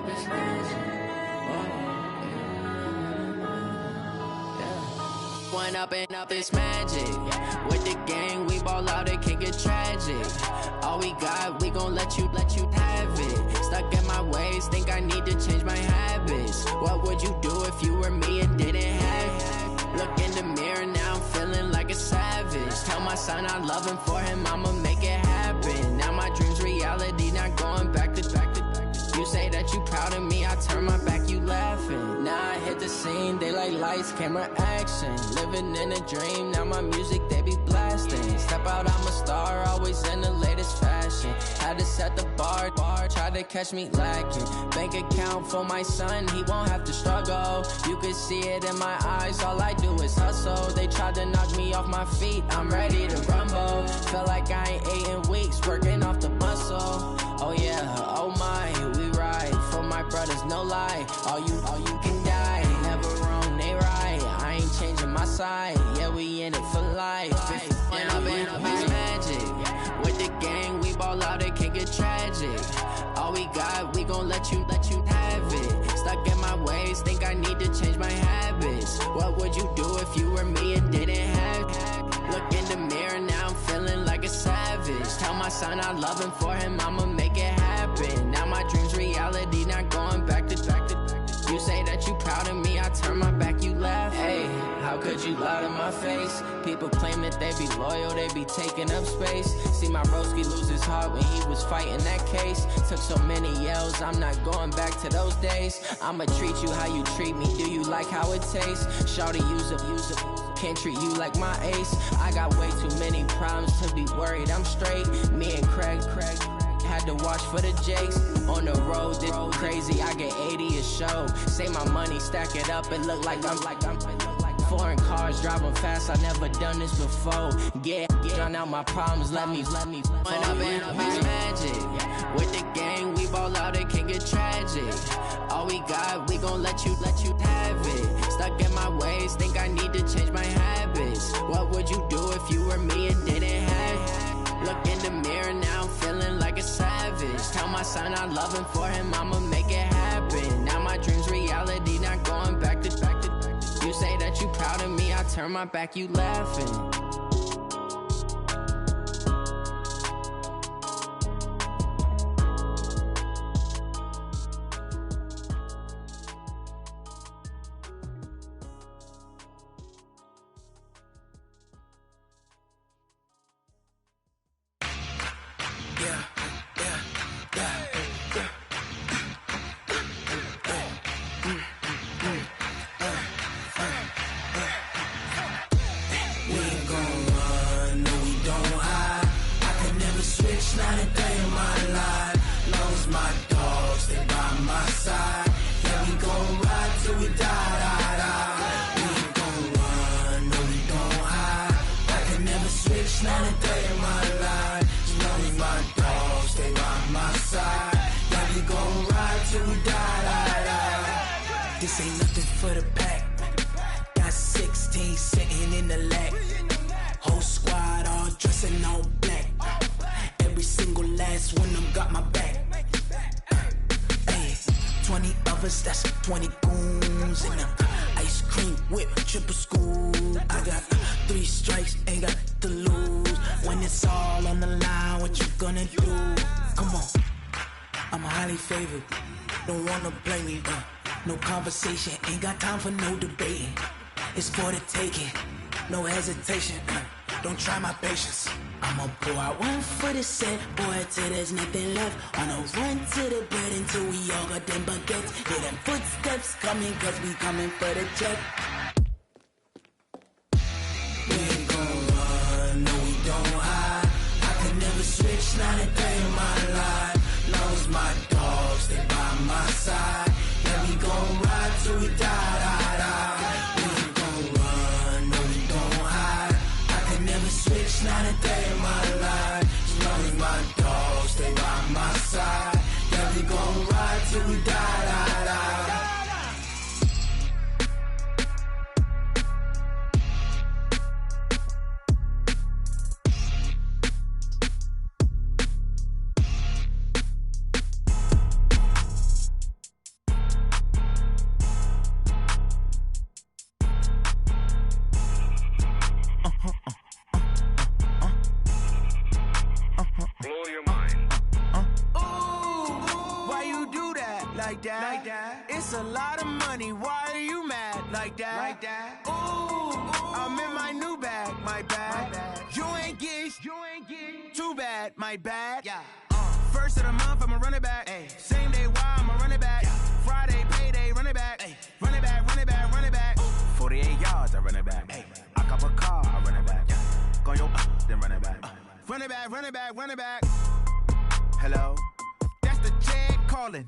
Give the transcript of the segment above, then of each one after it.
up, it's magic. One up and up, it's magic. With the gang, we ball out, it can get tragic. All we got, we gon' let you have it. Stuck in my ways, think I need to change my habits. What would you do if you were me and didn't have it? Look in the mirror, now I'm feeling like a savage. Tell my son I love him, for him I'ma make it happen. Now my dream's reality, not going back to. You say that you proud of me, I turn my back, you laughing. Now I hit the scene, they like lights, camera, action. Living in a dream, now my music, they be blasting. Step out, I'm a star, always in the latest fashion. Had to set the bar, try to catch me lacking. Bank account for my son, he won't have to struggle. You can see it in my eyes, all I do is hustle. They tried to knock me off my feet, I'm ready to rumble. Feel like I ain't ate in weeks, working off the muscle. Oh yeah, oh my, we ride for my brothers, no lie. All you can die, never wrong, they right. I ain't changing my side, yeah, we in it for life. And up it's magic. With the gang, we ball out, it can get tragic. All we got, we gon' let you have it. Stuck in my ways, think I need to change my habits. What would you do if you were me and didn't have it? Look in the mirror, now I'm feeling like a savage. Tell my son I love him, for him I'ma make it happen. Now my dream's reality, not going back to. You say that you proud of me, I turn my back, you laugh. Hey, how could you lie to my face? People claim that they be loyal, they be taking up space. See my broski lose his heart when he was fighting that case. Took so many yells, I'm not going back to those days. I'ma treat you how you treat me, do you like how it tastes? Shawty, use it. Can't treat you like my ace. I got way too many problems to be worried, I'm straight. Me and Craig had to watch for the Jakes. On the road, this crazy, I get 80 a show. Say my money, stack it up, it look like I'm foreign cars, driving fast, I never done this before. Get drown out my problems, let me One up and it's magic. With the gang, we ball out, it can get tragic. All we got, we gon' let you have it. Stuck in my ways, think I need to change my habits. What would you do if you were me and didn't have it? Look in the mirror, now I'm feeling like a savage. Tell my son I love him, for him I'ma make it happen. Now my dream's reality, not going back to. You say that you proud of me, I turn my back, you laughing. This ain't nothing for the pack. Got 16 sitting in the lap. Whole squad all dressing all black. Every single last one of them got my back. Hey, 20 of us, that's 20 goons in them. Ice cream whip, triple scoop. I got 3 strikes, ain't got to lose. When it's all on the line, what you gonna do? Come on, I'm highly favored. Don't wanna play me, no conversation, ain't got time for no debating. It's for the taking, no hesitation. Don't try my patience. I'ma pour out one for the set, boy, till there's nothing left. Wanna run to the bed until we all got them baguettes. Hear them footsteps coming, cause we coming for the check. We ain't gon' run, no we don't hide. I could never switch, not a day in my life. Long as my dogs stay by my side. Yeah, we gon' ride till we die. We ain't gon' run, no we don't hide. I could never switch, not a day in my life. As long as my dogs stay by my side. Yeah, we gon' ride till we die. that. It's a lot of money. Why are you mad like that? Ooh, I'm in my new bag, my bad. You ain't get too bad, my bad. First of the month, I'ma run it back. Same day, why I'ma run it back. Friday, payday, run it back. Run it back, run it back, run it back. 48 yards, I run it back. I cop a car, I run it back. Go yo, then run it back. Run it back, run it back, run it back. Hello? That's the jag calling.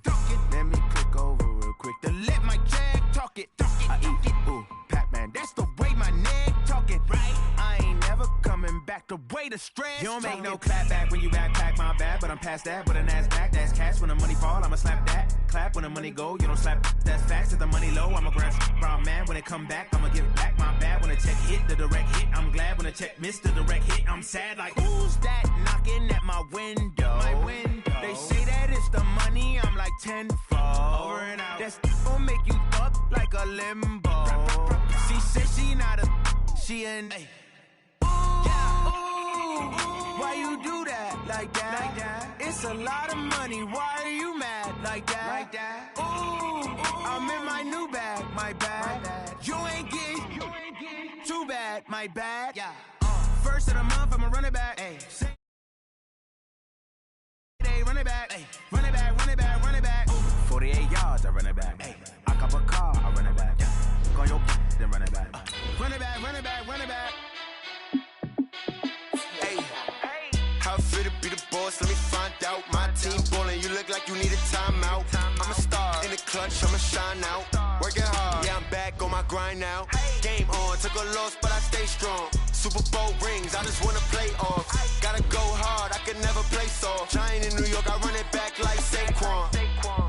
Let me click over real quick to let my jag talk it. I eat it, ooh, Pac-Man. That's the way my neck talking. Right? I ain't never coming back the way the stress. You don't make no clap back when you backpack, my bad. But I'm past that with a NASDAQ. That's cash when the money fall, I'ma slap that. Clap when the money go, you don't slap. That's facts. If the money low, I'ma grab brown man. When it come back, I'ma give back my bad. When the check hit, the direct hit. I'm glad when the check missed the direct hit. I'm sad like, who's that knocking at my window? They say that it's the money, I'm like tenfold. Over and out. That's gon' make you up like a limbo. She said she not a, she an. Why you do that like that? It's a lot of money. Why are you mad like that? Ooh, I'm in my new bag, my bad. You ain't get too bad, my bad. First of the month, I'ma run it back. Run it back, run it back, run it back, run it back. 48 yards, I run it back. I cop a car, I run it back. Go yo, then run it back. Run it back, run it back, run it back. Hey, how it feel to be the boss? Let me find out. My team ballin', you look like you need a timeout. I'm a star in the clutch, I'ma shine out. Working hard, yeah, I'm back on my grind now. Game on, took a loss, but I stay strong. Super Bowl rings, I just wanna play off. Gotta go hard, I can never play soft. Giant in New York, I run it back like Saquon.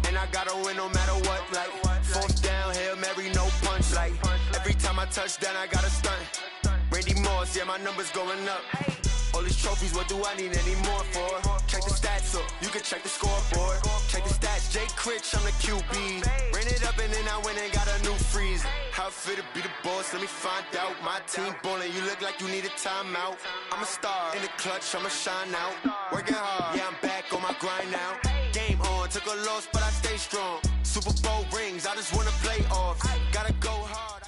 And I gotta win no matter what, like fourth down, Hail Mary, no punch. Like every time I touch down, I gotta stunt. Randy Moss, yeah, my numbers going up. All these trophies, what do I need any more for? Check the stats up, you can check the scoreboard. Check the stats, Jay Critch, I'm the QB. Ran it up and then I went and got a new freeze. How it feel to be the boss, let me find out. My team ballin', you look like you need a timeout. I'm a star in the clutch, I'ma shine out. Working hard, yeah, I'm back on my grind now. Game on, took a loss, but I stay strong. Super Bowl rings, I just wanna play off. Gotta go hard.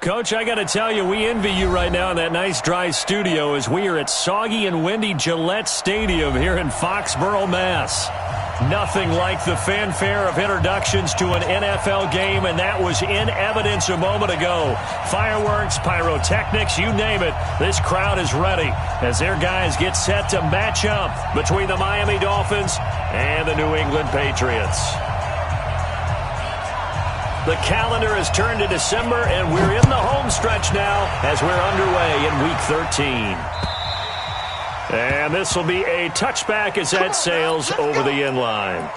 Coach, I got to tell you, we envy you right now in that nice dry studio as we are at soggy and windy Gillette Stadium here in Foxborough, Mass. Nothing like the fanfare of introductions to an NFL game, and that was in evidence a moment ago. Fireworks, pyrotechnics, you name it. This crowd is ready as their guys get set to match up between the Miami Dolphins and the New England Patriots. The calendar has turned to December, and we're in the home stretch now as we're underway in Week 13. And this will be a touchback as that sails over the end line.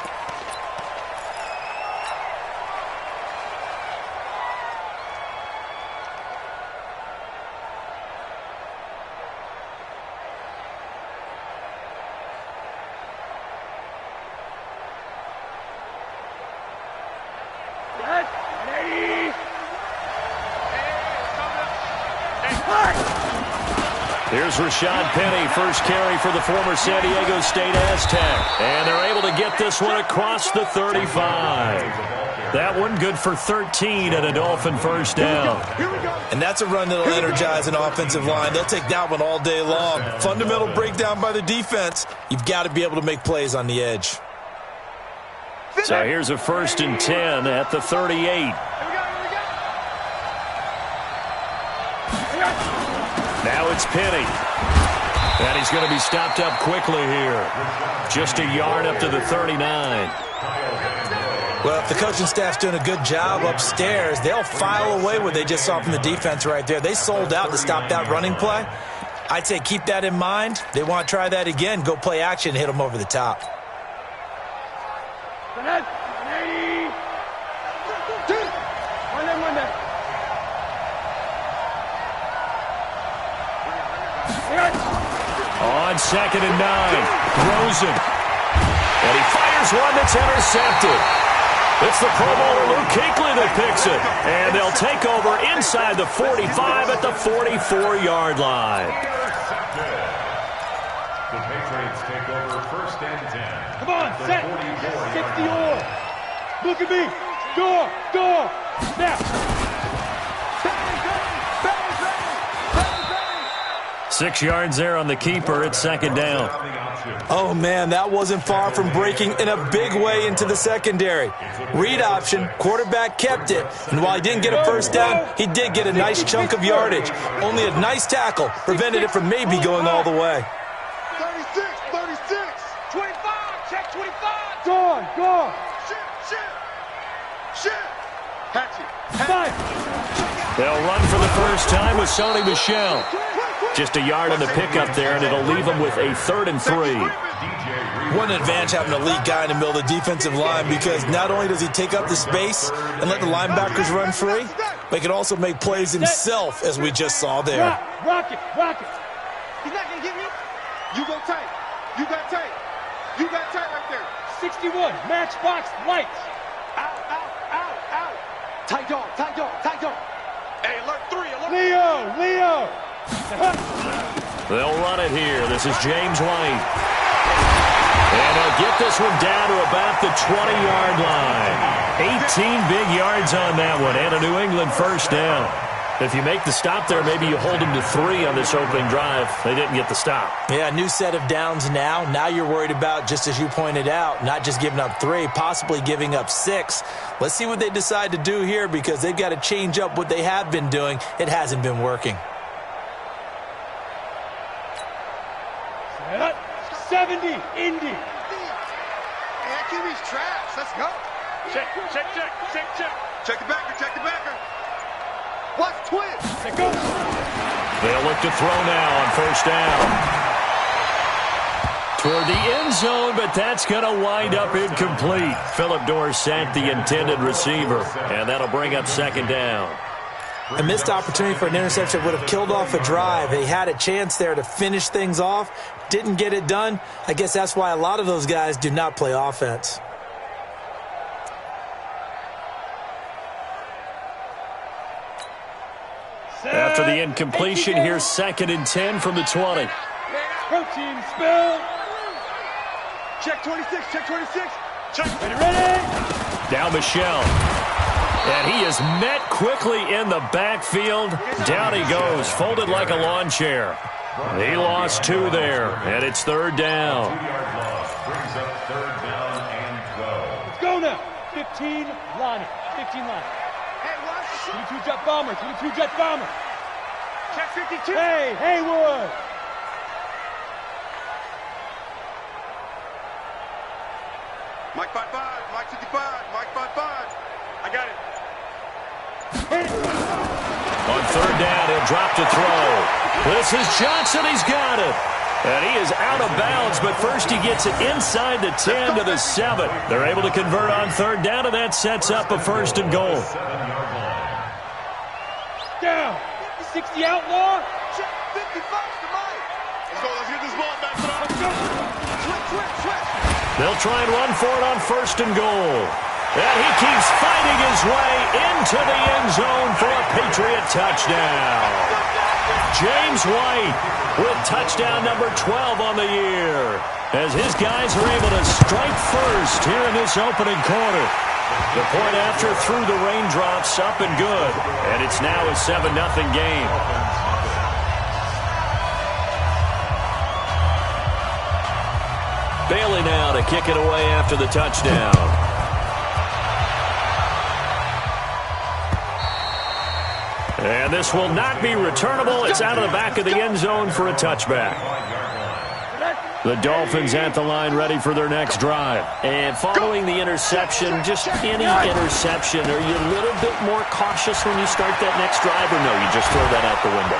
Here's Rashad Penny, first carry for the former San Diego State Aztec. And they're able to get this one across the 35. That one good for 13 and a Dolphin first down. And that's a run that'll energize an offensive line. They'll take that one all day long. Fundamental breakdown by the defense. You've got to be able to make plays on the edge. So here's a 1st and 10 at the 38. Now it's Penny. And he's going to be stopped up quickly here. Just a yard up to the 39. Well, if the coaching staff's doing a good job upstairs, they'll file away what they just saw from the defense right there. They sold out to stop that running play. I'd say keep that in mind. They want to try that again. Go play action, hit them over the top. On 2nd and 9, Rosen. And he fires one that's intercepted. It's the Pro Bowler Luke Kuechly that picks it. And they'll take over inside the 45 at the 44-yard line. The Patriots take over 1st and 10. Come on, set. 60 all. Look at me. Door. Now. 6 yards there on the keeper. It's 2nd down. Oh, man, that wasn't far from breaking in a big way into the secondary. Read option, quarterback kept it, and while he didn't get a 1st down, he did get a nice chunk of yardage. Only a nice tackle prevented it from maybe going all the way. 36, 25, check 25. Gone. Shit. Hatchet. 5. They'll run for the first time with Sony Michel. Just a yard on the pickup there, and it'll leave them with a 3rd and 3. What an advantage having an elite guy in the middle of the defensive line, because not only does he take up the space and let the linebackers run free, but he can also make plays himself, as we just saw there. Rock it. He's not going to get me. You go tight. You got tight right there. 61, matchbox, lights. Out. Tight dog. Hey, alert 3, alert. Leo. They'll run it here. This is James White. And they'll get this one down to about the 20-yard line. 18 big yards on that one, and a New England 1st down. If you make the stop there, maybe you hold them to 3 on this opening drive. They didn't get the stop. Yeah, new set of downs now. Now you're worried about, just as you pointed out, not just giving up 3, possibly giving up 6. Let's see what they decide to do here, because they've got to change up what they have been doing. It hasn't been working. 70, Indy. Man, QB's trash. Let's go. Check. Check the backer. Watch twist. Let go. They'll look to throw now on 1st down. Toward the end zone, but that's going to wind up incomplete. Philip Dorsett, the intended receiver, and that'll bring up 2nd down. A missed opportunity for an interception would have killed off a drive. They had a chance there to finish things off. Didn't get it done. I guess that's why a lot of those guys do not play offense. After the incompletion, here's 2nd and 10 from the 20. Protein spill. Check 26. Ready? Now Michel. And he is met quickly in the backfield. Down he goes, folded like a lawn chair. He lost 2 there, and it's 3rd down. Let's go now. 15 line. Hey, watch. 22 jet bomber. Check 52. Hey, Haywood. Mike 5-5, Mike 55, Mike 5-5. I got it. On 3rd down, he'll drop to throw. This is Johnson. He's got it. And he is out of bounds, but first he gets it inside the 10 to the 7. They're able to convert on 3rd down, and that sets up a 1st and goal. Down. 60 outlaw. 55 to Mike. Let's get this ball back. Switch. They'll try and run for it on 1st and goal. And he keeps fighting his way into the end zone for a Patriot touchdown. James White with touchdown number 12 on the year, as his guys are able to strike first here in this opening quarter. The point after through the raindrops, up and good. And it's now a 7-0 game. Bailey now to kick it away after the touchdown. And this will not be returnable. It's out of the back of the end zone for a touchback. The Dolphins at the line ready for their next drive. And following the interception, just any interception, are you a little bit more cautious when you start that next drive, or no, you just throw that out the window?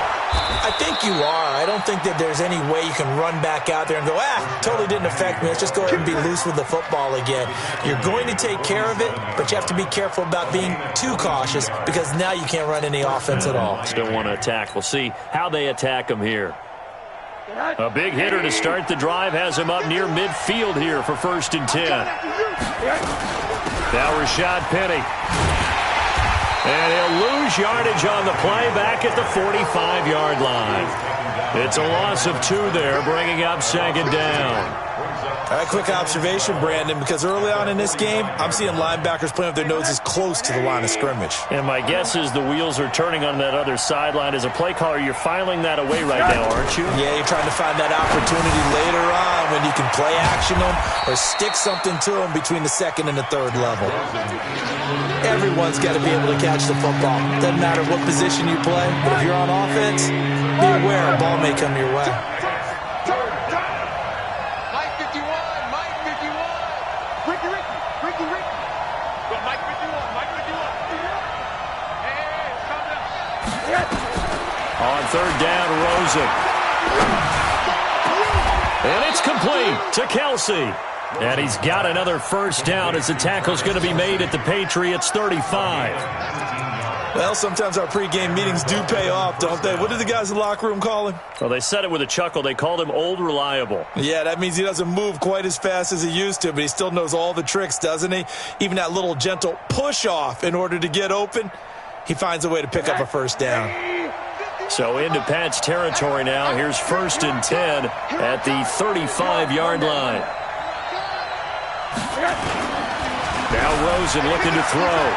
I think you are. I don't think that there's any way you can run back out there and go, totally didn't affect me. Let's just go ahead and be loose with the football again. You're going to take care of it, but you have to be careful about being too cautious, because now you can't run any offense at all. Still want to attack. We'll see how they attack them here. A big hitter to start the drive has him up near midfield here for 1st and 10. Now Rashad Penny. And he'll lose yardage on the play back at the 45-yard line. It's a loss of 2 there, bringing up second down. All right, quick observation, Brandon, because early on in this game, I'm seeing linebackers playing with their noses close to the line of scrimmage. And my guess is the wheels are turning on that other sideline. As a play caller, you're filing that away right now, aren't you? Yeah, you're trying to find that opportunity later on when you can play action them or stick something to them between the second and the third level. Everyone's got to be able to catch the football. Doesn't matter what position you play, but if you're on offense, be aware a ball may come your way. On third down, Rosen. And it's complete to Kelsey. And he's got another first down as the tackle's going to be made at the Patriots' 35. Well, sometimes our pregame meetings do pay off, don't they? What did the guys in the locker room call him? Well, they said it with a chuckle. They called him Old Reliable. Yeah, that means he doesn't move quite as fast as he used to, but he still knows all the tricks, doesn't he? Even that little gentle push-off in order to get open, he finds a way to pick up a first down. So into Pat's territory now. Here's 1st and 10 at the 35-yard line. Now Rosen looking to throw.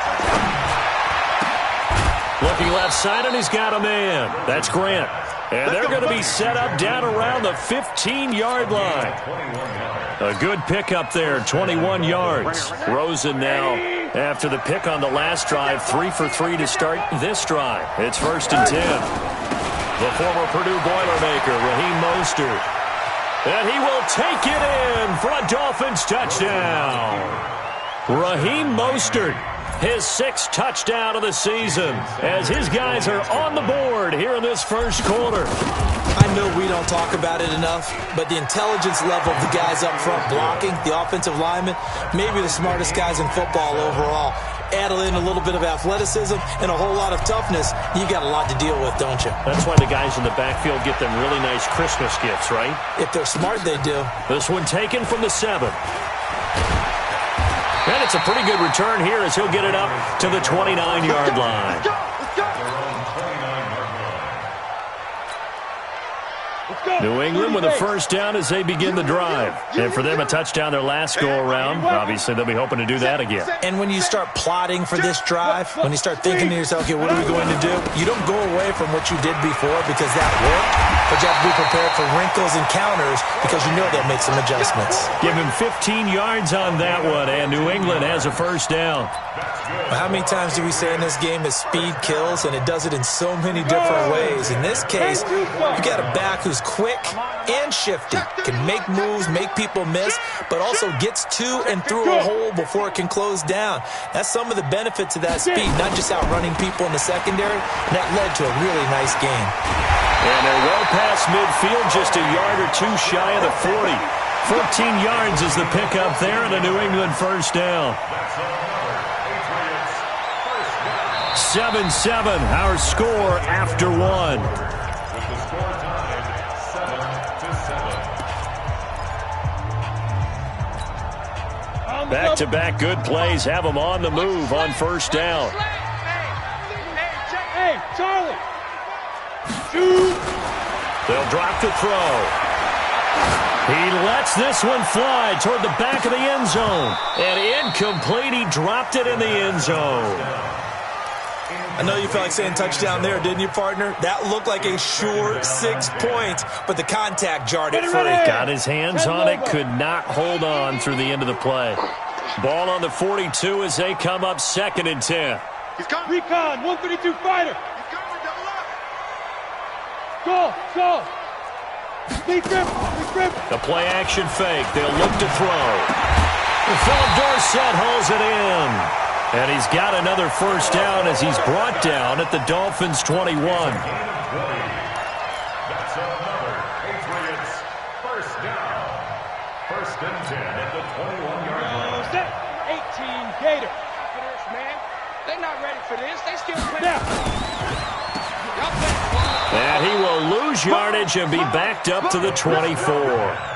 Looking left side, and he's got a man. That's Grant. And they're going to be set up down around the 15-yard line. A good pickup there, 21 yards. Rosen now, after the pick on the last drive, 3 for 3 to start this drive. It's 1st and 10. The former Purdue Boilermaker, Raheem Mostert. And he will take it in for a Dolphins touchdown. Raheem Mostert, his 6th touchdown of the season, as his guys are on the board here in this first quarter. I know we don't talk about it enough, but the intelligence level of the guys up front blocking, the offensive linemen, maybe the smartest guys in football overall. Add in a little bit of athleticism and a whole lot of toughness, you got a lot to deal with, don't you? That's why the guys in the backfield get them really nice Christmas gifts, right? If they're smart, they do. This one taken from the 7. And it's a pretty good return here as he'll get it up to the 29-yard line. New England with a first down as they begin the drive. And for them, a touchdown their last go-around. Obviously, they'll be hoping to do that again. And when you start plotting for this drive, when you start thinking to yourself, okay, what are we going to do? You don't go away from what you did before because that worked, but you have to be prepared for wrinkles and counters because you know they'll make some adjustments. Give him 15 yards on that one, and New England has a first down. How many times do we say in this game that speed kills, and it does it in so many different ways? In this case, you got a back who's quick and shifty, can make moves, make people miss, but also gets to and through a hole before it can close down. That's some of the benefits of that speed, not just outrunning people in the secondary. And that led to a really nice game. And they're well past midfield, just a yard or two shy of the 40. 14 yards is the pickup there, and a New England first down. 7-7, our score after 1. Back-to-back good plays have them on the move on first down. Hey, Charlie. They'll drop the throw. He lets this one fly toward the back of the end zone. And incomplete, he dropped it in the end zone. I know you felt like saying touchdown there, didn't you, partner? That looked like a sure 6 points, but the contact jarred it free. Got his hands on it, could not hold on through the end of the play. Ball on the 42 as they come up 2nd and 10. Recon, 132 fighter. Go. Deep grip. The play action fake. They'll look to throw. Philip Dorsett holds it in. And he's got another first down as he's brought down at the Dolphins' 21. That's another Patriots first down. 1st and 10 at the 21-yard line. 18 Gator. Man, they're not ready for this. They still playing. And he will lose yardage and be backed up to the 24.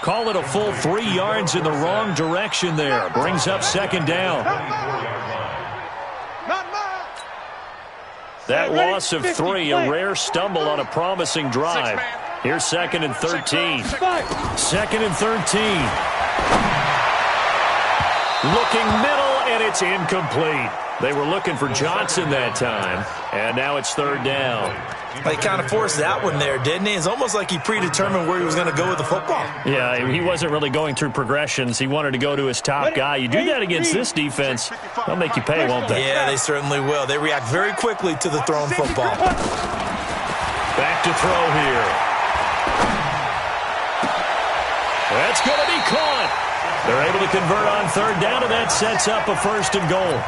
Call it a full 3 yards in the wrong direction there. Brings up 2nd down. That loss of 3, a rare stumble on a promising drive. Here's 2nd and 13. 2nd and 13. Looking middle, and it's incomplete. They were looking for Johnson that time, and now it's 3rd down. He kind of forced that one there, didn't he? It's almost like he predetermined where he was going to go with the football. Yeah, he wasn't really going through progressions. He wanted to go to his top guy. You do that against this defense, they'll make you pay, won't they? Yeah, they certainly will. They react very quickly to the thrown football. Back to throw here. That's going to be caught. They're able to convert on 3rd down, and that sets up a 1st and goal.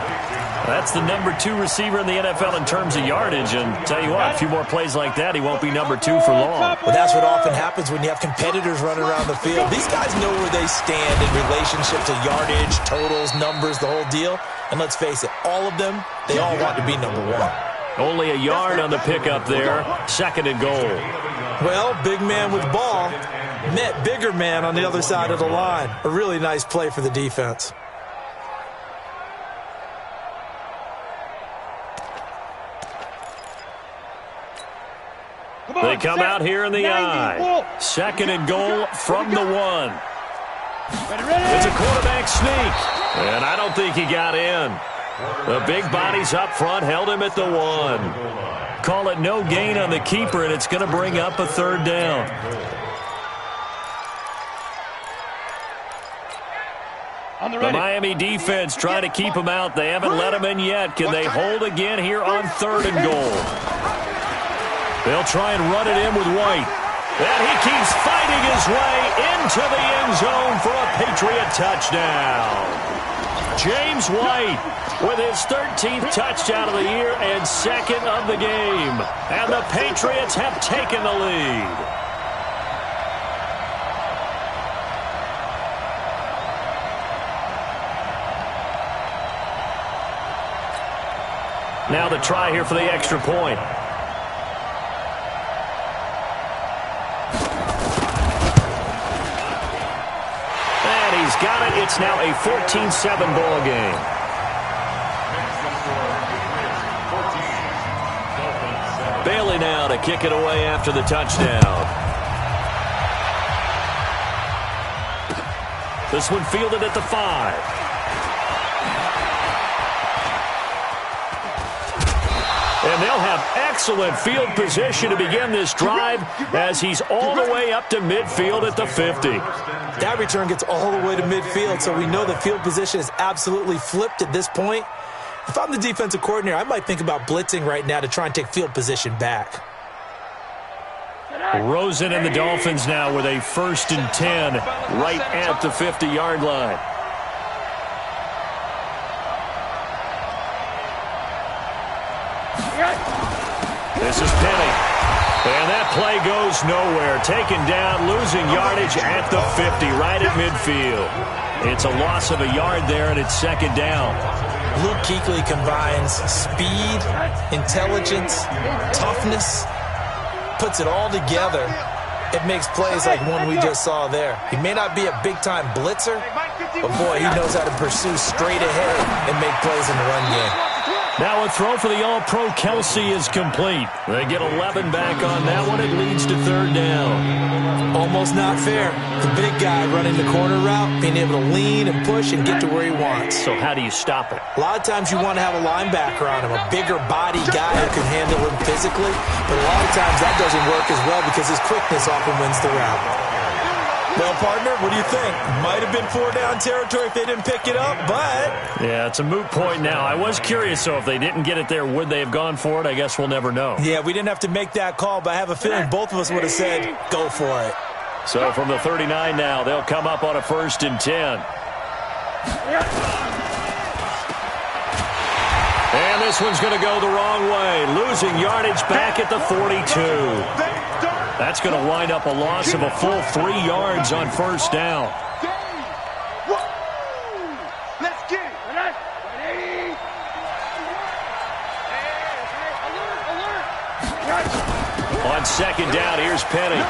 That's the number 2 receiver in the NFL in terms of yardage, and tell you what, a few more plays like that, he won't be number 2 for long. Well, that's what often happens when you have competitors running around the field. These guys know where they stand in relationship to yardage, totals, numbers, the whole deal. And let's face it, all of them, they all want to be number 1. Only a yard on the pickup there, 2nd and goal. Well, big man with ball met bigger man on the other side of the line. A really nice play for the defense. They come out here in the I. 2nd and goal from the 1. It's a quarterback sneak, and I don't think he got in. The big bodies up front held him at the 1. Call it no gain on the keeper, and it's going to bring up a 3rd down. The Miami defense trying to keep him out. They haven't let him in yet. Can they hold again here on 3rd and goal? They'll try and run it in with White. And he keeps fighting his way into the end zone for a Patriot touchdown. James White with his 13th touchdown of the year and 2nd of the game. And the Patriots have taken the lead. Now the try here for the extra point. And he's got it. It's now a 14-7 ball game. Bailey now to kick it away after the touchdown. This one fielded at the 5. And they'll have excellent field position to begin this drive as he's all the way up to midfield at the 50. That return gets all the way to midfield, so we know the field position is absolutely flipped at this point. If I'm the defensive coordinator, I might think about blitzing right now to try and take field position back. Rosen and the Dolphins now with a 1st and 10 right at the 50-yard line. This is Penny. And that play goes nowhere. Taken down, losing yardage at the 50, right at midfield. It's a loss of a yard there, and it's 2nd down. Luke Kuechly combines speed, intelligence, toughness, puts it all together. It makes plays like one we just saw there. He may not be a big-time blitzer, but boy, he knows how to pursue straight ahead and make plays in the run game. Now a throw for the All-Pro Kelsey is complete. They get 11 back on that one. It leads to 3rd down. Almost not fair. The big guy running the corner route, being able to lean and push and get to where he wants. So how do you stop it? A lot of times you want to have a linebacker on him, a bigger body guy who can handle him physically. But a lot of times that doesn't work as well because his quickness often wins the route. Well, partner, what do you think? Might have been 4-down territory if they didn't pick it up, but... Yeah, it's a moot point now. I was curious, so if they didn't get it there, would they have gone for it? I guess we'll never know. Yeah, we didn't have to make that call, but I have a feeling both of us would have said, go for it. So from the 39 now, they'll come up on a 1st and 10. And this one's going to go the wrong way. Losing yardage back at the 42. That's going to wind up a loss of a full 3 yards on 1st down. Let's get it. On 2nd down, here's Penny.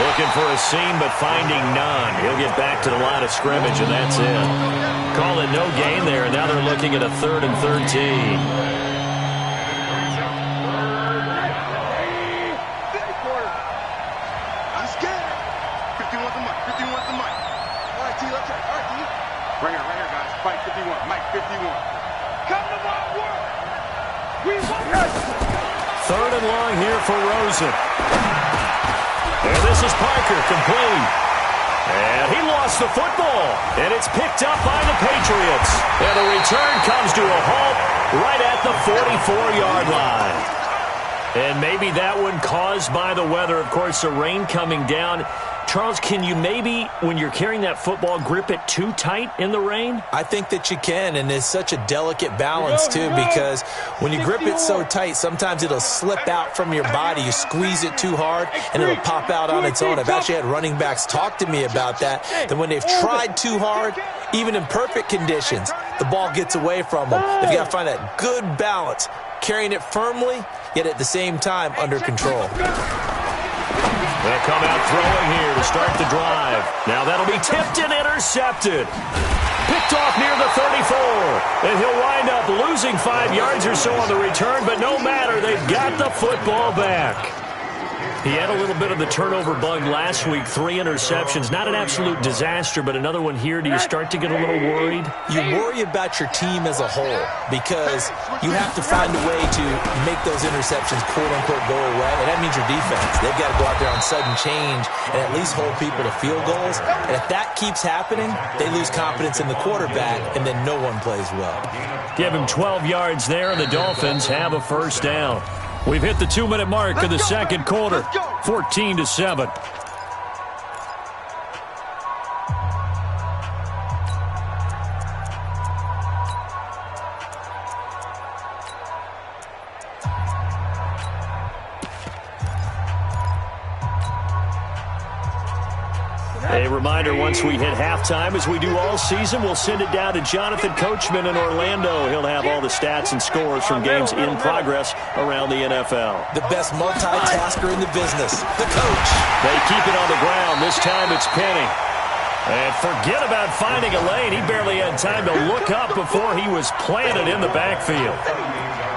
Looking for a seam, but finding none. He'll get back to the line of scrimmage, and that's it. Call it no gain there, and now they're looking at a 3rd and 13. Come to my work. We want it. 3rd and long here for Rosen. And this is Parker, complete. And he lost the football. And it's picked up by the Patriots. And the return comes to a halt right at the 44-yard line. And maybe that one caused by the weather. Of course, the rain coming down. Charles, can you maybe, when you're carrying that football, grip it too tight in the rain? I think that you can, and it's such a delicate balance, too, because when you grip it so tight, sometimes it'll slip out from your body. You squeeze it too hard, and it'll pop out on its own. I've actually had running backs talk to me about that when they've tried too hard, even in perfect conditions, the ball gets away from them. They've got to find that good balance, carrying it firmly, yet at the same time under control. They'll come out throwing here to start the drive. Now that'll be tipped and intercepted. Picked off near the 34. And he'll wind up losing 5 yards or so on the return, but no matter, they've got the football back. He had a little bit of the turnover bug last week, 3 interceptions. Not an absolute disaster, but another one here. Do you start to get a little worried? You worry about your team as a whole because you have to find a way to make those interceptions, quote-unquote, go away, and that means your defense. They've got to go out there on sudden change and at least hold people to field goals. And if that keeps happening, they lose confidence in the quarterback, and then no one plays well. Give him 12 yards there, and the Dolphins have a first down. We've hit the 2-minute mark of the second quarter, 14-7. A reminder, once we hit halftime, as we do all season, we'll send it down to Jonathan Coachman in Orlando. He'll have all the stats and scores from games in progress around the NFL. The best multitasker in the business, the coach. They keep it on the ground. This time it's Penny. And forget about finding a lane. He barely had time to look up before he was planted in the backfield.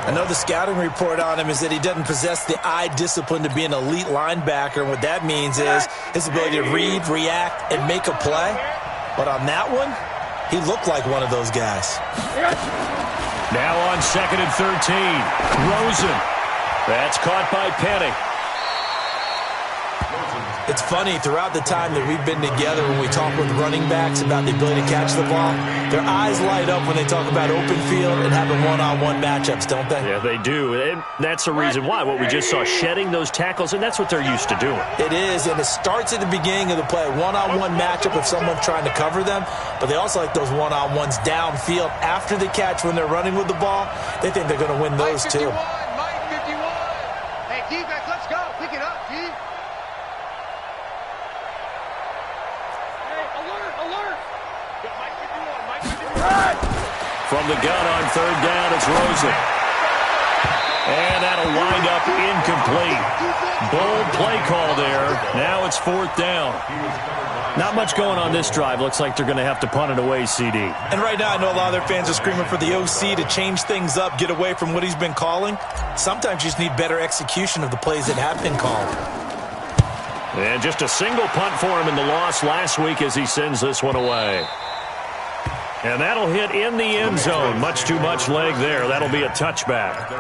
I know the scouting report on him is that he doesn't possess the eye discipline to be an elite linebacker, and what that means is his ability to read, react, and make a play. But on that one, he looked like one of those guys. Now on 2nd and 13, Rosen. That's caught by Penny. It's funny, throughout the time that we've been together, when we talk with running backs about the ability to catch the ball, their eyes light up when they talk about open field and having one-on-one matchups, don't they? Yeah, they do. And that's the reason why. What we just saw, shedding those tackles, and that's what they're used to doing. It is, and it starts at the beginning of the play, one-on-one matchup if someone's trying to cover them, but they also like those one-on-ones downfield after the catch when they're running with the ball. They think they're going to win those, too. Mike 51. Hey, defense, let's go. Pick it up, D. From the gun on 3rd down, it's Rosen. And that'll wind up incomplete. Bold play call there. Now it's 4th down. Not much going on this drive. Looks like they're going to have to punt it away, CD. And right now I know a lot of their fans are screaming for the OC to change things up, get away from what he's been calling. Sometimes you just need better execution of the plays that have been called. And just a single punt for him in the loss last week as he sends this one away. And that'll hit in the end zone. Much too much leg there. That'll be a touchback.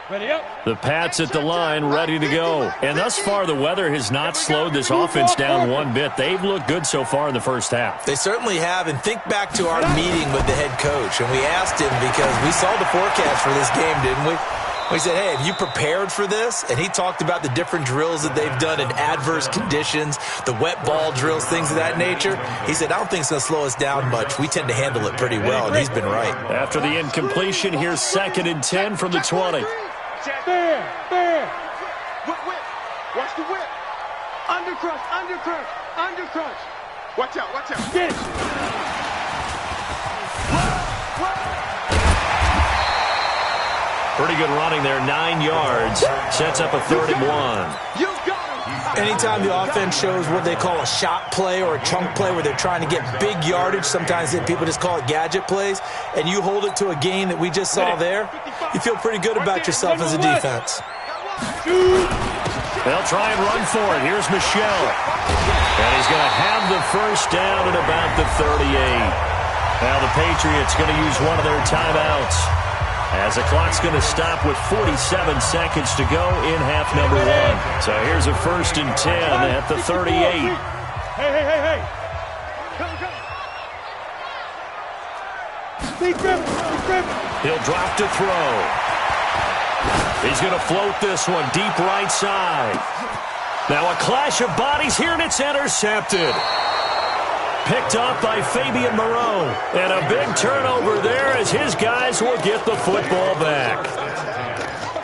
Ready up. The Pats at the line, ready to go. And thus far, the weather has not slowed this offense down one bit. They've looked good so far in the first half. They certainly have. And think back to our meeting with the head coach. And we asked him because we saw the forecast for this game, didn't we? We said, hey, have you prepared for this? And he talked about the different drills that they've done in adverse conditions, the wet ball drills, things of that nature. He said, I don't think it's going to slow us down much. We tend to handle it pretty well, and he's been right. After the incompletion, here's 2nd and 10 from the 20. There. Whip. Watch the whip. Undercrush. Watch out. Get it. Pretty good running there, 9 yards. Sets up a 3rd and 1. Anytime the offense shows what they call a shot play or a chunk play where they're trying to get big yardage, sometimes people just call it gadget plays, and you hold it to a gain that we just saw there, you feel pretty good about yourself as a defense. They'll try and run for it. Here's Michelle. And he's going to have the first down at about the 38. Now the Patriots going to use one of their timeouts, as the clock's going to stop with 47 seconds to go in half number 1. So here's a 1st and 10 at the 38. Hey. He'll drop to throw. He's going to float this one deep right side. Now a clash of bodies here, and it's intercepted. Picked off by Fabian Moreau. And a big turnover there as his guys will get the football back.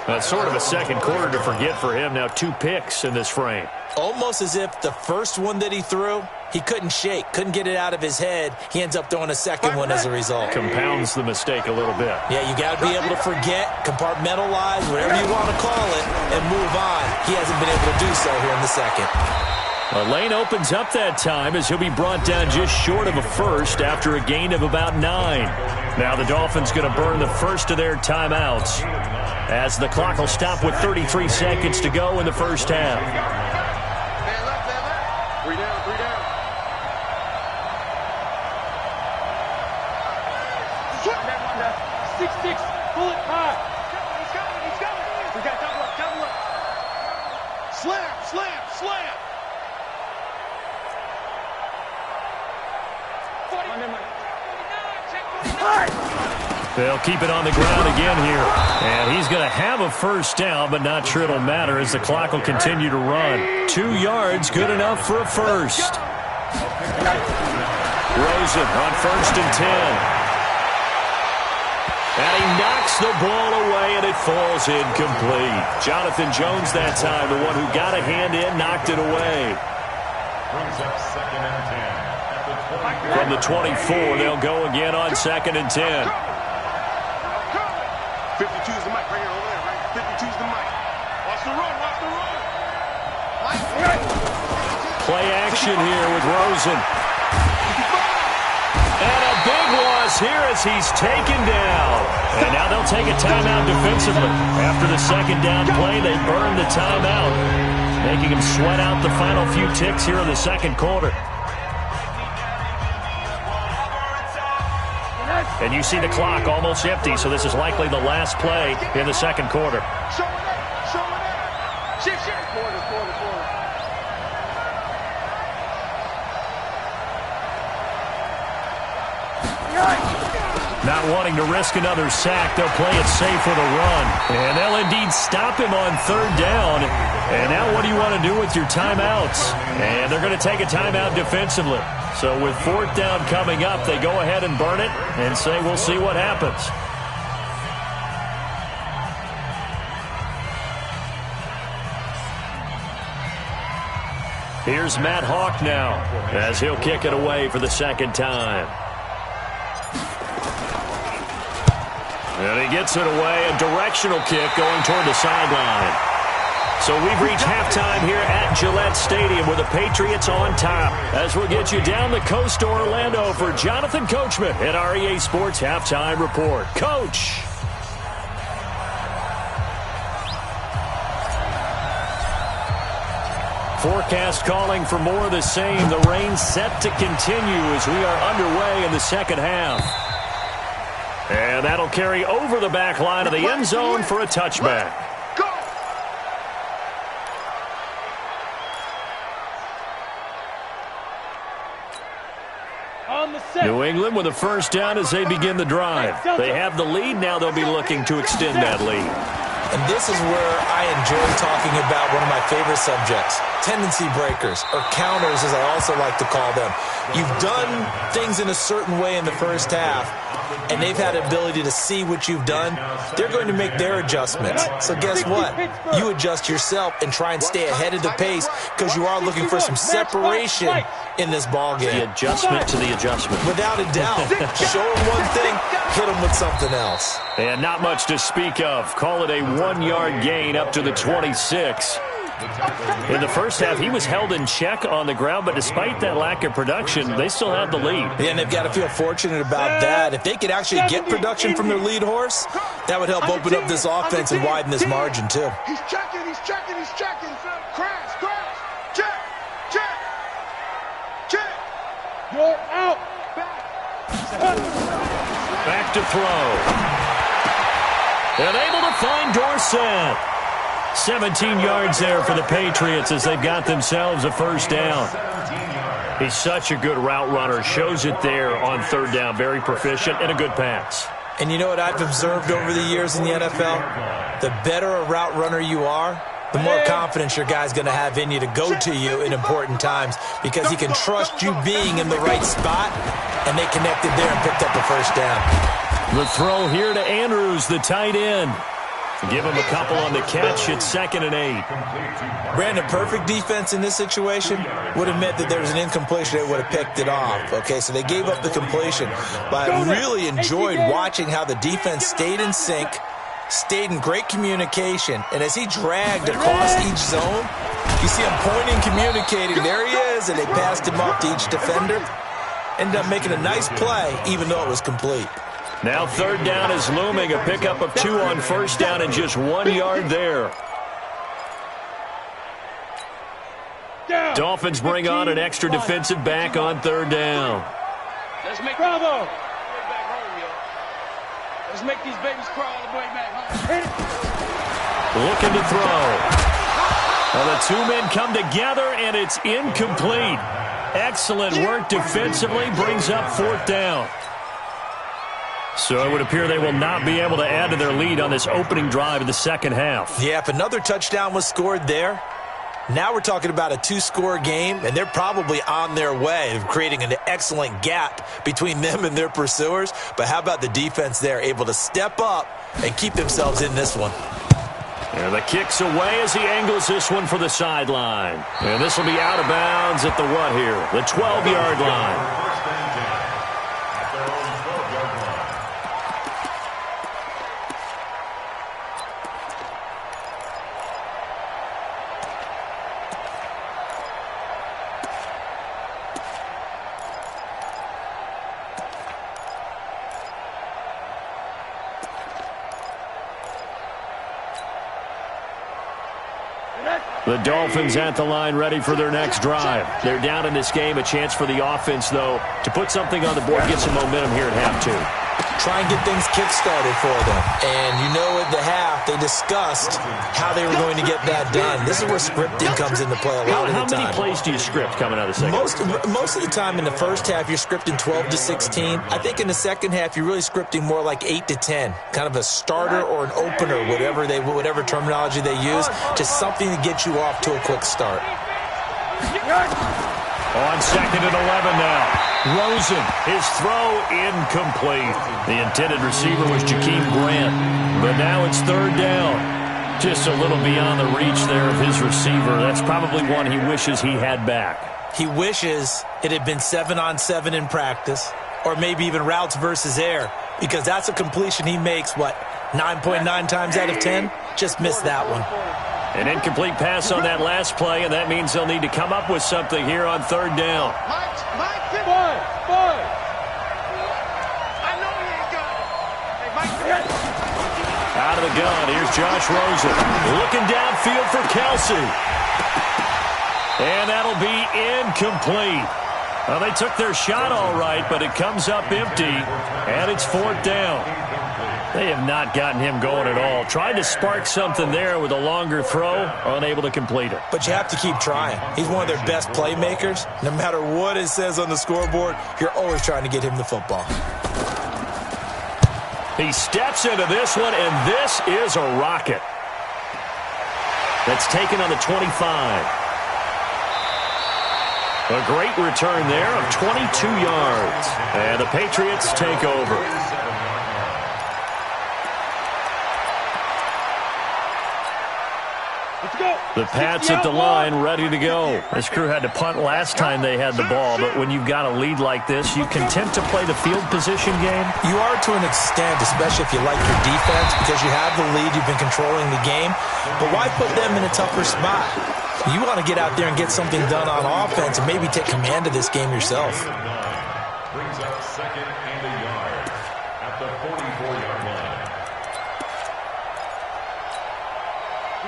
That's sort of a second quarter to forget for him. Now 2 picks in this frame. Almost as if the first one that he threw, he couldn't shake, couldn't get it out of his head. He ends up throwing a second one as a result. Compounds the mistake a little bit. Yeah, you got to be able to forget, compartmentalize, whatever you want to call it, and move on. He hasn't been able to do so here in the second. A lane opens up that time as he'll be brought down just short of a first after a gain of about 9. Now the Dolphins going to burn the first of their timeouts, as the clock will stop with 33 seconds to go in the first half. Man left. 3 down. 6-6, pull it high. He's coming. We got double up. Slam. They'll keep it on the ground again here. And he's going to have a first down, but not sure it'll matter as the clock will continue to run. 2 yards, good enough for a first. Rosen on 1st and 10. And he knocks the ball away, and it falls incomplete. Jonathan Jones that time, the one who got a hand in, knocked it away. Brings up 2nd and 10. From the 24, they'll go again on 2nd and 10. 52's the mic right here over there, right? 52's the mic. Watch the run. Play action here with Rosen. And a big loss here as he's taken down. And now they'll take a timeout defensively. After the second down play, they burn the timeout, making him sweat out the final few ticks here in the second quarter. And you see the clock almost empty, so this is likely the last play in the second quarter. Show it up. Shift. Quarter. Not wanting to risk another sack, they'll play it safe with a run. And they'll indeed stop him on 3rd down. And now what do you want to do with your timeouts? And they're going to take a timeout defensively. So with 4th down coming up, they go ahead and burn it and say we'll see what happens. Here's Matt Hawk now as he'll kick it away for the second time. And he gets it away, a directional kick going toward the sideline. So we've reached halftime here at Gillette Stadium with the Patriots on top. As we'll get you down the coast to Orlando for Jonathan Coachman at our EA Sports Halftime Report. Coach! Forecast calling for more of the same. The rain set to continue as we are underway in the second half. And that'll carry over the back line of the end zone for a touchback. New England with a first down as they begin the drive. They have the lead. Now they'll be looking to extend that lead. And this is where I enjoy talking about one of my favorite subjects, tendency breakers, or counters as I also like to call them. You've done things in a certain way in the first half, and they've had the ability to see what you've done. They're going to make their adjustments. So guess what? You adjust yourself and try and stay ahead of the pace because you are looking for some separation in this ball game. The adjustment to the adjustment. Without a doubt. Show them one thing, hit them with something else. And not much to speak of. Call it a 1-yard gain up to the 26. In the first half, he was held in check on the ground, but despite that lack of production, they still have the lead. Yeah, and they've got to feel fortunate about that. If they could actually get production from their lead horse, that would help open up this offense and widen this margin, too. He's checking. You're out. Back to throw. And able to find Dorsett. 17 yards there for the Patriots as they've got themselves a first down. He's such a good route runner. Shows it there on third down. Very proficient and a good pass. And you know what I've observed over the years in the NFL? The better a route runner you are, the more confidence your guy's going to have in you to go to you in important times because he can trust you being in the right spot, and they connected there and picked up a first down. The throw here to Andrews, the tight end. Give him a couple on the catch. It's 2nd and 8. Brandon, perfect defense in this situation would have meant that there was an incompletion. They would have picked it off. Okay, so they gave up the completion. But I really enjoyed watching how the defense stayed in sync, stayed in great communication. And as he dragged across each zone, you see him pointing, communicating. There he is, and they passed him off to each defender. Ended up making a nice play, even though it was complete. Now third down is looming. A pickup of 2 on first down and just 1 yard there. Dolphins bring on an extra defensive back on third down. Let's make Bravo. Let's make these babies cry all the way back home. Looking to throw. Well, the two men come together, and it's incomplete. Excellent work defensively. Brings up fourth down. So it would appear they will not be able to add to their lead on this opening drive of the second half. Yeah, if another touchdown was scored there, now we're talking about a 2-score game, and they're probably on their way of creating an excellent gap between them and their pursuers. But how about the defense there, able to step up and keep themselves in this one? And the kick's away as he angles this one for the sideline. And this will be out of bounds at the what here? The 12-yard line. The Dolphins at the line ready for their next drive. They're down in this game. A chance for the offense, though, to put something on the board, get some momentum here at half two. Try and get things kick-started for them. And you know at the half, they discussed how they were going to get that done. This is where scripting comes into play a lot of the time. How many plays do you script coming out of the second half? Most of the time in the first half, you're scripting 12 to 16. I think in the second half, you're really scripting more like 8 to 10. Kind of a starter or an opener, whatever terminology they use. Just something to get you off to a quick start. On 2nd and 11 now. Rosen, his throw incomplete. The intended receiver was Jakeem Grant. But now it's third down. Just a little beyond the reach there of his receiver. That's probably one he wishes he had back. He wishes it had been 7-on-7 in practice, or maybe even routes versus air, because that's a completion he makes, 9.9 times out of 10? Just missed that one. An incomplete pass on that last play, and that means they'll need to come up with something here on third down. Out of the gun, here's Josh Rosen. Looking downfield for Kelsey. And that'll be incomplete. Well, they took their shot all right, but it comes up empty, and it's fourth down. They have not gotten him going at all. Tried to spark something there with a longer throw, unable to complete it. But you have to keep trying. He's one of their best playmakers. No matter what it says on the scoreboard, you're always trying to get him the football. He steps into this one, and this is a rocket. That's taken on the 25. A great return there of 22 yards. And the Patriots take over. The Pats at the line, ready to go. This crew had to punt last time they had the ball, but when you've got a lead like this, you content to play the field position game? You are to an extent, especially if you like your defense, because you have the lead, you've been controlling the game. But why put them in a tougher spot? You want to get out there and get something done on offense and maybe take command of this game yourself. Brings up 2nd and a yard at the 44-yard line.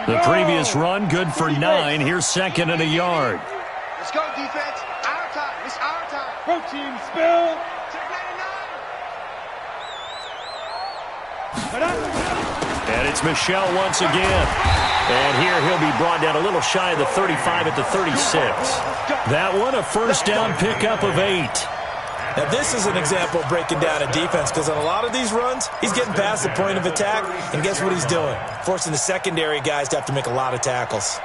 The previous run, good for 9. Here's 2nd and a yard. Let's go, defense. Our time. It's our time. Protein spill. And it's Michel once again. And here he'll be brought down a little shy of the 35 at the 36. That one, a first down pickup of 8. Now, this is an example of breaking down a defense, because on a lot of these runs, he's getting past the point of attack, and guess what he's doing? Forcing the secondary guys to have to make a lot of tackles.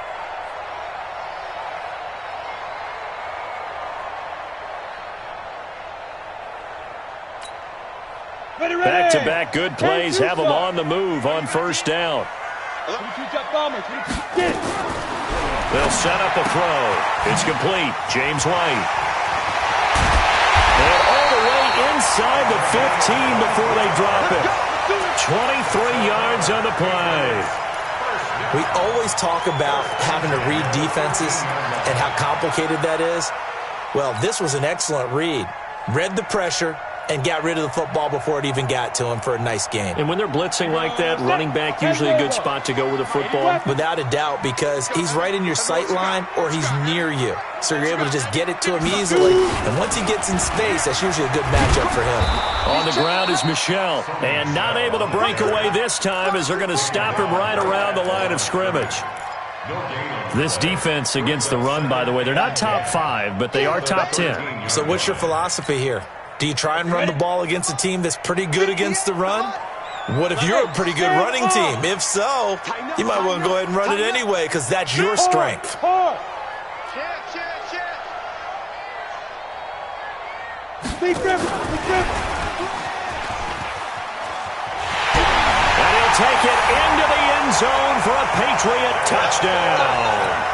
Back-to-back good plays have him on the move on first down. They'll set up a throw. It's complete. James White. And all the way inside the 15 before they drop it. 23 yards on the play. We always talk about having to read defenses and how complicated that is. Well, this was an excellent read. Read the pressure and got rid of the football before it even got to him for a nice game. And when they're blitzing like that, running back usually a good spot to go with the football? Without a doubt, because he's right in your sight line or he's near you. So you're able to just get it to him easily. And once he gets in space, that's usually a good matchup for him. On the ground is Michel. And not able to break away this time as they're going to stop him right around the line of scrimmage. This defense against the run, by the way, they're not top 5, but they are top 10. So what's your philosophy here? Do you try and run the ball against a team that's pretty good against the run? What if you're a pretty good running team? If so, you might want to go ahead and run it anyway, because that's your strength. And he'll take it into the end zone for a Patriot touchdown.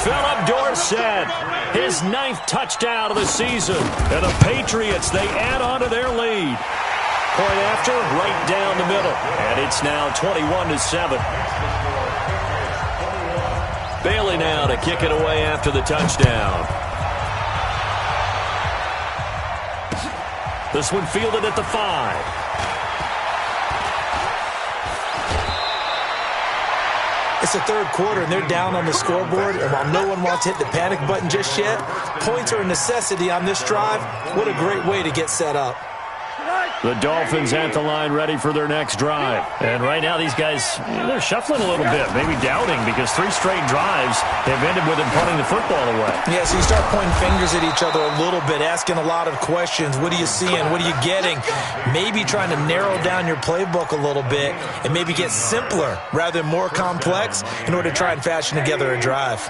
Philip Dorsett, his 9th touchdown of the season. And the Patriots, they add on to their lead. Point after, right down the middle. And it's now 21-7. Bailey now to kick it away after the touchdown. This one fielded at the 5. It's the third quarter, and they're down on the scoreboard. And while no one wants to hit the panic button just yet, points are a necessity on this drive. What a great way to get set up. The Dolphins at the line ready for their next drive. And right now these guys, they're shuffling a little bit, maybe doubting, because 3 straight drives have ended with them punting the football away. Yeah, so you start pointing fingers at each other a little bit, asking a lot of questions. What are you seeing? What are you getting? Maybe trying to narrow down your playbook a little bit and maybe get simpler rather than more complex in order to try and fashion together a drive.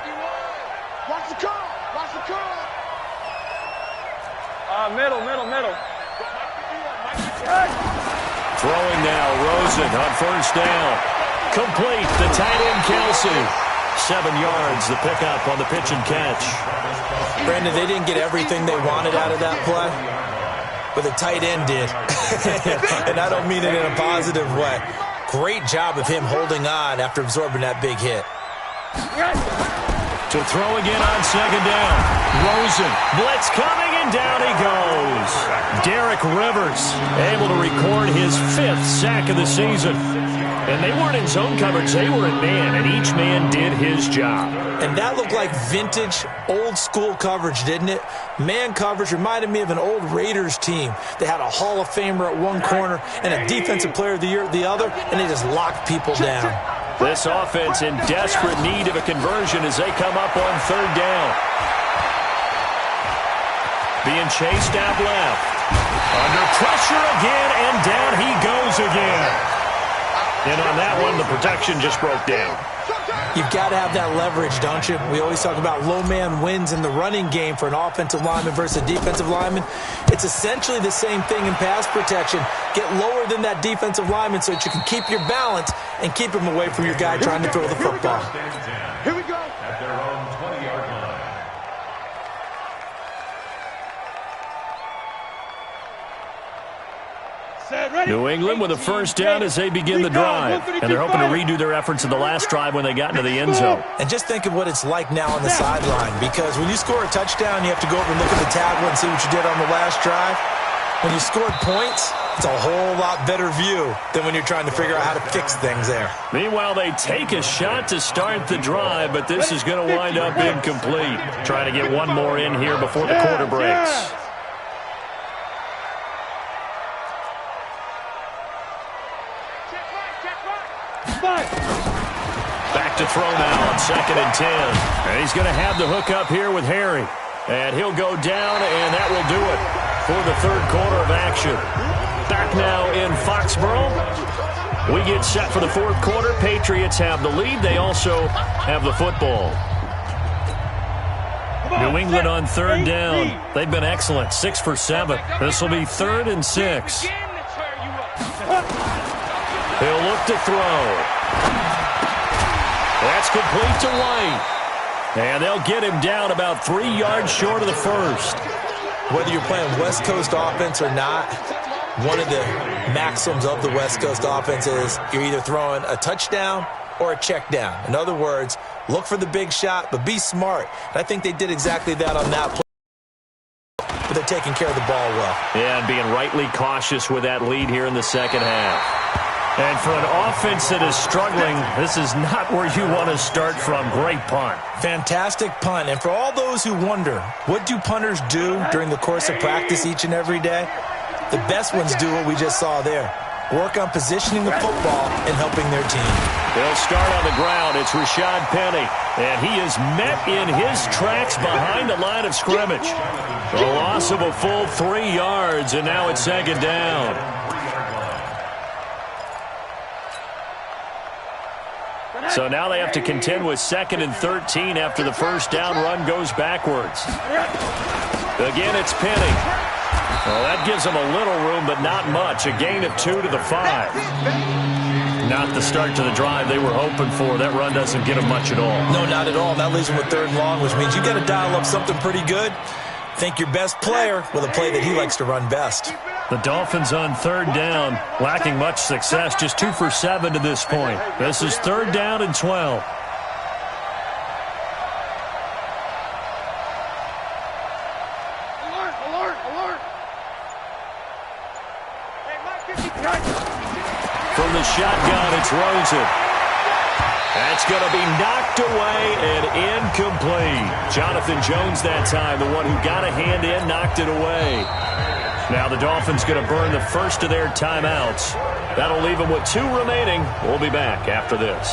watch the call. Watch the call. Middle. Throwing now, Rosen on first down. Complete, the tight end Kelsey. 7 yards, the pickup on the pitch and catch. Brandon, they didn't get everything they wanted out of that play, but the tight end did. And I don't mean it in a positive way. Great job of him holding on after absorbing that big hit. To throw again on second down. Rosen, blitz coming, and down he goes. Derek Rivers able to record his 5th sack of the season. And they weren't in zone coverage, they were in man, and each man did his job. And that looked like vintage, old-school coverage, didn't it? Man coverage reminded me of an old Raiders team. They had a Hall of Famer at one corner and a Defensive Player of the Year at the other, and they just locked people down. This offense in desperate need of a conversion as they come up on third down. Being chased out left. Under pressure again, and down he goes again. And on that one, the protection just broke down. You've got to have that leverage, don't you? We always talk about low man wins in the running game for an offensive lineman versus a defensive lineman. It's essentially the same thing in pass protection. Get lower than that defensive lineman so that you can keep your balance and keep him away from your guy trying to throw the football. Here we go. At their own 20-yard line. New England with a first down as they begin the drive. And they're hoping to redo their efforts in the last drive when they got into the end zone. And just think of what it's like now on the sideline, because when you score a touchdown, you have to go over and look at the tablet and see what you did on the last drive. When you scored points, it's a whole lot better view than when you're trying to figure out how to fix things there. Meanwhile, they take a shot to start the drive, but this is going to wind up incomplete. Trying to get one more in here before the quarter breaks. Back to throw now on 2nd and 10. And he's going to have the hook up here with Harry. And he'll go down, and that will do it for the third quarter of action. Back now in Foxborough. We get set for the fourth quarter. Patriots have the lead. They also have the football. New England on third down. They've been excellent, 6 for 7. This will be 3rd and 6. He'll look to throw. That's complete to White. And they'll get him down about 3 yards short of the first. Whether you're playing West Coast offense or not, one of the maxims of the West Coast offense is you're either throwing a touchdown or a check down. In other words, look for the big shot, but be smart. And I think they did exactly that on that play. But they're taking care of the ball well. Yeah, and being rightly cautious with that lead here in the second half. And for an offense that is struggling, this is not where you want to start from. Great punt. Fantastic punt. And for all those who wonder, what do punters do during the course of practice each and every day? The best ones do what we just saw there. Work on positioning the football and helping their team. They'll start on the ground. It's Rashad Penny. And he is met in his tracks behind the line of scrimmage. A loss of a full 3 yards, and now it's 2nd down. So now they have to contend with 2nd and 13 after the first down run goes backwards. Again, it's Penny. Well, that gives them a little room, but not much. A gain of 2 to the 5. Not the start to the drive they were hoping for. That run doesn't get them much at all. No, not at all. That leaves them with 3rd and long, which means you got to dial up something pretty good. Think your best player with a play that he likes to run best. The Dolphins on 3rd down, lacking much success, just 2 for 7 to this point. This is 3rd down and 12. Alert, alert, alert. From the shotgun, it's Rosen. That's going to be knocked away and incomplete. Jonathan Jones that time, the one who got a hand in, knocked it away. Now the Dolphins going to burn the first of their timeouts. That'll leave them with 2 remaining. We'll be back after this.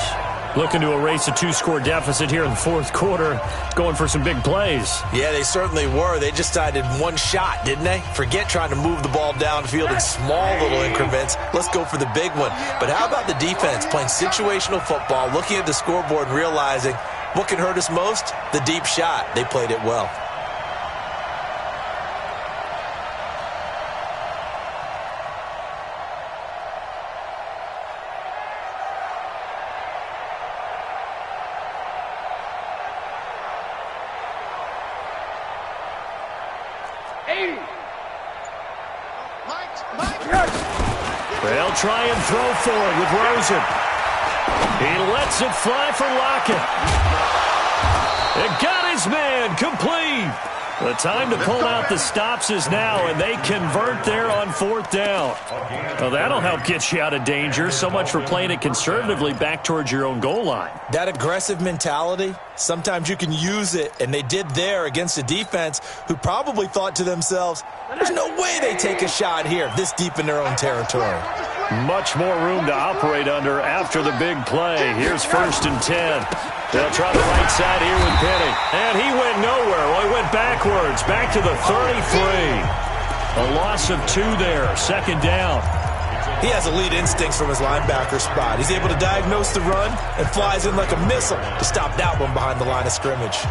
Looking to erase a 2-score deficit here in the fourth quarter. Going for some big plays. Yeah, they certainly were. They just decided one shot, didn't they? Forget trying to move the ball downfield in small little increments. Let's go for the big one. But how about the defense playing situational football, looking at the scoreboard and realizing what can hurt us most? The deep shot. They played it well. They'll try and throw for it with Rosen. He lets it fly for Lockett. It got his man complete. The time to pull out the stops is now, and they convert there on 4th down. Well, that'll help get you out of danger. So much for playing it conservatively back towards your own goal line. That aggressive mentality, sometimes you can use it, and they did there against a defense who probably thought to themselves, there's no way they take a shot here this deep in their own territory. Much more room to operate under after the big play. Here's 1st and 10. They'll try the right side here with Penny. And he went nowhere. Well, he went backwards. Back to the 33. A loss of 2 there. 2nd down. He has elite instincts from his linebacker spot. He's able to diagnose the run and flies in like a missile to stop that one behind the line of scrimmage.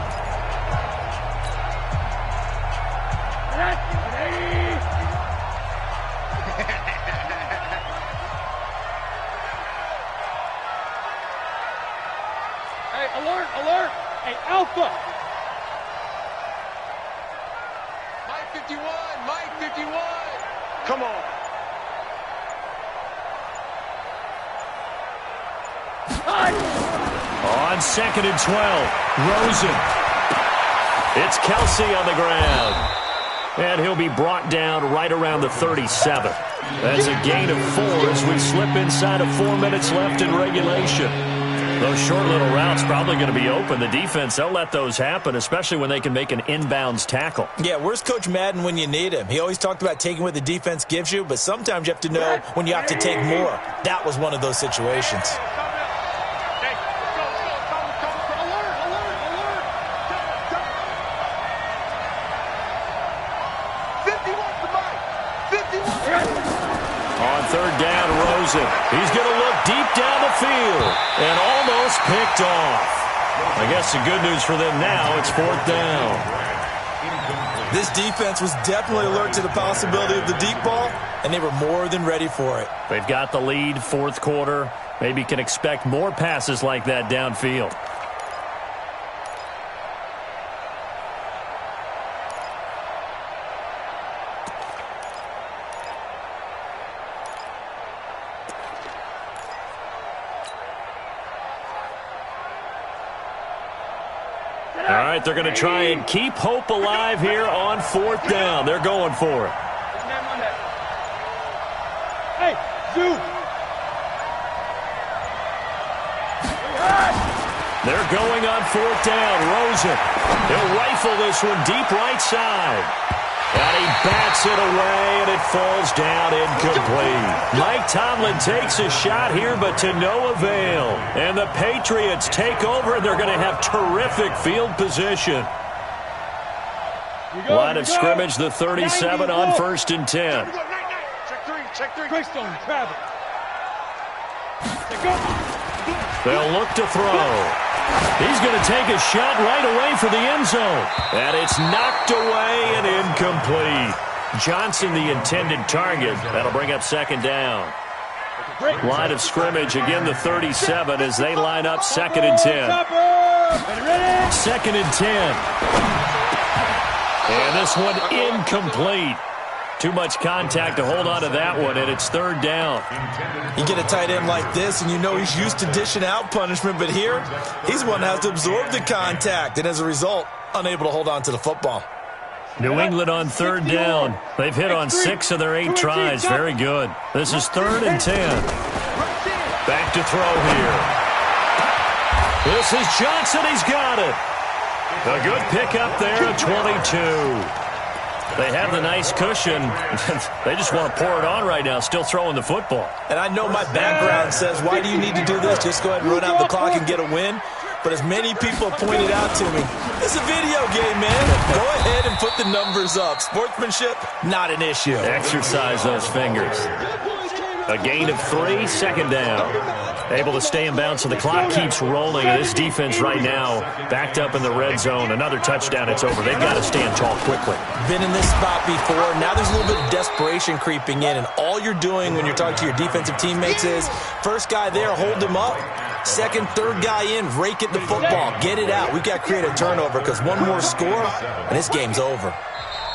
Alert, alert. Hey, Alpha. Mike 51, Mike 51. Come on. On 2nd and 12, Rosen. It's Kelsey on the ground. And he'll be brought down right around the 37. That's a gain of 4 as we slip inside of 4 minutes left in regulation. Those short little routes probably going to be open. The defense, they'll let those happen, especially when they can make an inbounds tackle. Yeah, where's Coach Madden when you need him? He always talked about taking what the defense gives you, but sometimes you have to know when you have to take more. That was one of those situations. On third down, Rosen. He's going to look deep down the field and almost picked off. I guess the good news for them now, it's 4th down. This defense was definitely alert to the possibility of the deep ball, and they were more than ready for it. They've got the lead, 4th quarter. Maybe can expect more passes like that downfield. All right, they're going to try and keep hope alive here on 4th down. They're going for it. Hey, Zoo. They're going on 4th down. Rosen. He'll rifle this one deep right side. And he bats it away, and it falls down incomplete. Mike Tomlin takes a shot here, but to no avail. And the Patriots take over, and they're going to have terrific field position. Line of scrimmage, the 37 on 1st and 10. Check three. Greystone, travel. They'll look to throw. He's going to take a shot right away for the end zone. And it's knocked away and incomplete. Johnson, the intended target. That'll bring up 2nd down. Line of scrimmage, again the 37 as they line up 2nd and 10. 2nd and 10. And this one incomplete. Too much contact to hold on to that one, and it's 3rd down. You get a tight end like this, and you know he's used to dishing out punishment, but here, he's the one that has to absorb the contact, and as a result, unable to hold on to the football. New England on 3rd down. They've hit on 6 of their 8 tries. Very good. This is 3rd and 10. Back to throw here. This is Johnson. He's got it. A good pickup there at 22. They have the nice cushion. They just want to pour it on right now, still throwing the football. And I know my background says, why do you need to do this? Just go ahead and run out the clock and get a win. But as many people have pointed out to me, it's a video game, man. Go ahead and put the numbers up. Sportsmanship, not an issue. Exercise those fingers. A gain of 3, 2nd down. Able to stay in bounds, so the clock keeps rolling. This defense right now backed up in the red zone. Another touchdown, it's over. They've got to stand tall quickly. Been in this spot before. Now there's a little bit of desperation creeping in, and all you're doing when you're talking to your defensive teammates is first guy there, hold him up. Second, third guy in, rake it the football. Get it out. We've got to create a turnover because one more score, and this game's over.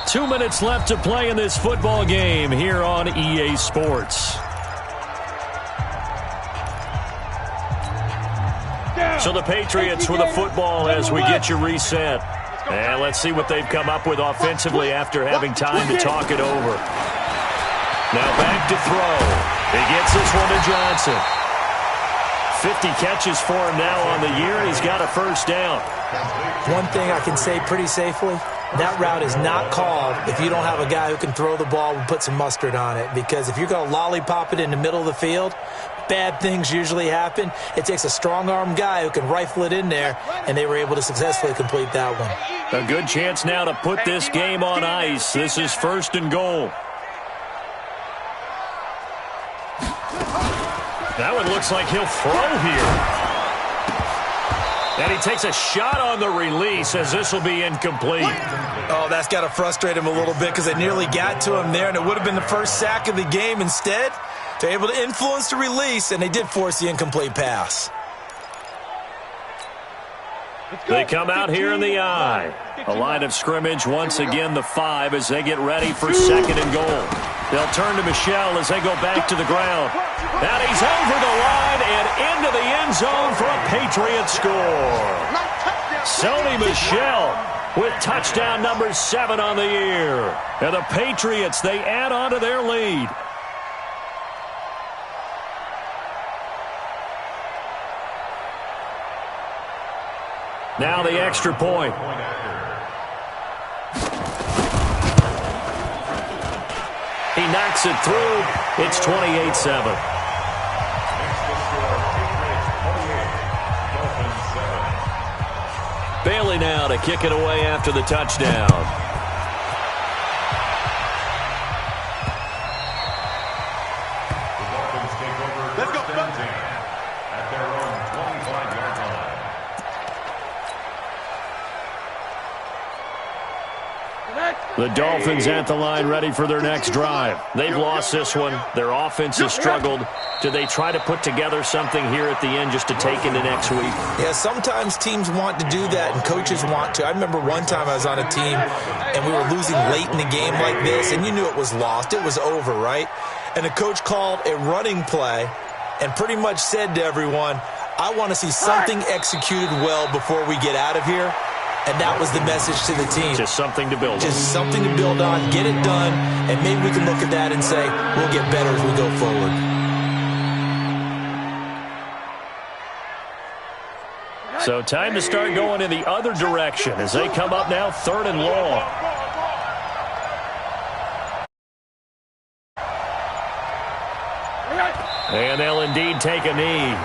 2 minutes left to play in this football game here on EA Sports. So the Patriots with a football as we get you reset. And let's see what they've come up with offensively after having time to talk it over. Now back to throw. He gets this one to Johnson. 50 catches for him now on the year, and he's got a 1st down. One thing I can say pretty safely, that route is not called if you don't have a guy who can throw the ball and put some mustard on it. Because if you're going to lollipop it in the middle of the field, bad things usually happen. It takes a strong-arm guy who can rifle it in there, and they were able to successfully complete that one. A good chance now to put this game on ice. This is 1st and goal. That one looks like he'll throw here. And he takes a shot on the release as this will be incomplete. Oh, that's got to frustrate him a little bit because they nearly got to him there, and it would have been the first sack of the game. Instead, they're able to influence the release, and they did force the incomplete pass. They come out here in the I. A line of scrimmage, once again, the 5 as they get ready for 2nd and goal. They'll turn to Michel as they go back to the ground. And he's over the line and into the end zone for a Patriot score. Sony Michel with touchdown number 7 on the year. And the Patriots, they add on to their lead. Now the extra point. He knocks it through. It's 28-7. Bailey now to kick it away after the touchdown. Let's go. At their own 25-yard line. The Dolphins at the line ready for their next drive. They've lost this one. Their offense has struggled. Do they try to put together something here at the end just to take into next week? Yeah, sometimes teams want to do that and coaches want to. I remember one time I was on a team and we were losing late in the game like this, and you knew it was lost. It was over, right? And the coach called a running play and pretty much said to everyone, I want to see something executed well before we get out of here. And that was the message to the team. Just something to build on. Just something to build on, get it done, and maybe we can look at that and say, we'll get better as we go forward. So time to start going in the other direction as they come up now 3rd and long. And they'll indeed take a knee.